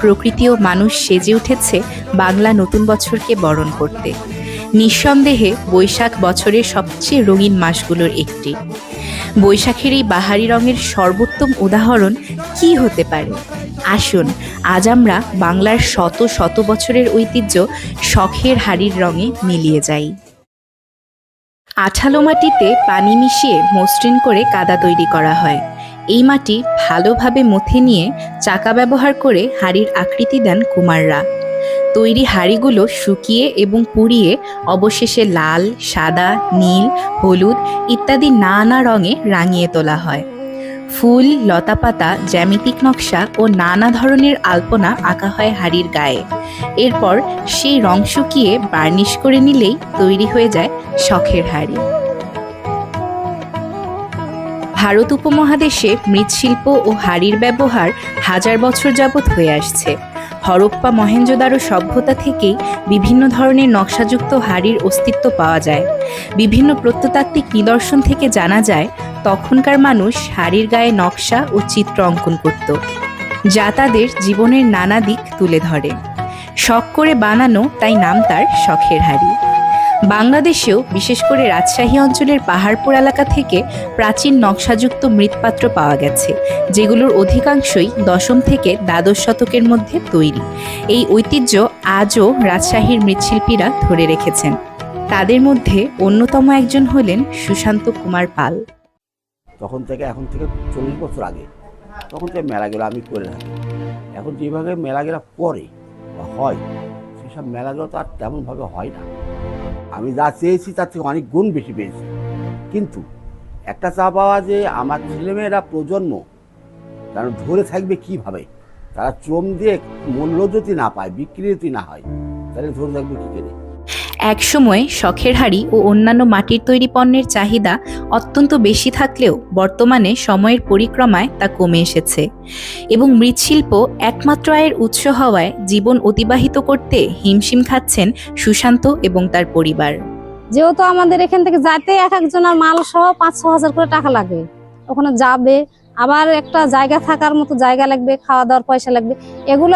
প্রকৃতি ও মানুষ সেজে উঠেছে বাংলা নতুন বছরকে বরণ করতে। নিঃসন্দেহে বৈশাখ বছরের সবচেয়ে রঙিন মাসগুলোর একটি। বৈশাখের এই বাহারি রঙের সর্বোত্তম উদাহরণ কি হতে পারে? আসুন আজ আমরা বাংলার শত শত বছরের ঐতিহ্য শখের হাড়ির রঙে মিলিয়ে যাই। আঠালো মাটিতে পানি মিশিয়ে মসৃণ করে কাদা তৈরি করা হয়। এই মাটি ভালোভাবে মথে নিয়ে চাকা ব্যবহার করে হাড়ির আকৃতি দেন কুমাররা। তৈরি হাড়িগুলো শুকিয়ে এবং পুড়িয়ে অবশেষে লাল, সাদা, নীল, হলুদ ইত্যাদি নানা রঙে রাঙিয়ে তোলা হয়। ফুল, লতাপাতা, জ্যামিতিক নকশা ও নানা ধরনের আলপনা আঁকা হয় হাড়ির গায়ে। এরপর সেই রং শুকিয়ে বার্নিশ করে নিলেই তৈরি হয়ে যায় শখের হাড়ি। ভারত উপমহাদেশে মৃৎশিল্প ও হাড়ির ব্যবহার হাজার বছর যাবৎ হয়ে আসছে। হরপ্পা মহেঞ্জোদারো সভ্যতা থেকেই বিভিন্ন ধরনের নকশাযুক্ত হাড়ির অস্তিত্ব পাওয়া যায়। বিভিন্ন প্রত্নতাত্ত্বিক নিদর্শন থেকে জানা যায় তখনকার মানুষ হাড়ির গায়ে নকশা ও চিত্র অঙ্কন করত, যা তাদের জীবনের নানা দিক তুলে ধরে। শখ করে বানানো, তাই নাম তার শখের হাড়ি। বাংলাদেশেও বিশেষ করে রাজশাহী অঞ্চলের পাহাড়পুর এলাকা থেকে প্রাচীন নকশাযুক্ত মৃৎপাত্র পাওয়া গেছে, যেগুলোর অধিকাংশই দশম থেকে দ্বাদশ শতকের মধ্যে তৈরি। এই ঐতিহ্য আজও রাজশাহীর মৃৎশিল্পীরা ধরে রেখেছেন। তাদের মধ্যে অন্যতম একজন হলেন সুশান্ত কুমার পাল। তখন থেকে এখন থেকে 40 বছর আগে তখন থেকে মেলাগুলো আমি করে থাকি। এখন যেভাবে মেলাগুলো পরে বা হয় সেসব মেলাগুলো তো আর তেমনভাবে হয় না। আমি যা চেয়েছি তার থেকে অনেক গুণ বেশি পেয়েছি। কিন্তু একটা চা পাওয়া যে আমার ছেলেমেয়েরা প্রজন্ম যেন ধরে থাকবে কিভাবে, তারা শ্রম দিয়ে মূল্য যদি না পায়, বিক্রি যদি না হয়, তাহলে ধরে থাকবে কী করে? একসময় শখের হাড়ি ও অন্যান্য মাটির তৈরি পণ্যের চাহিদা অত্যন্ত বেশি থাকলেও বর্তমানে সময়ের পরিক্রমায় তা কমে এসেছে এবং মৃৎশিল্প একমাত্র আয়ের উৎস হওয়ায় জীবন অতিবাহিত করতে হিমশিম খাচ্ছেন সুশান্ত এবং তার পরিবার। যেহেতু আমাদের এখান থেকে যাইতে এক একজনের মাল সহ 5-6 হাজার করে টাকা লাগে, ওখানে যাবে, আবার একটা জায়গা থাকার মতো জায়গা লাগবে, খাওয়া দাওয়ার পয়সা লাগবে, এগুলো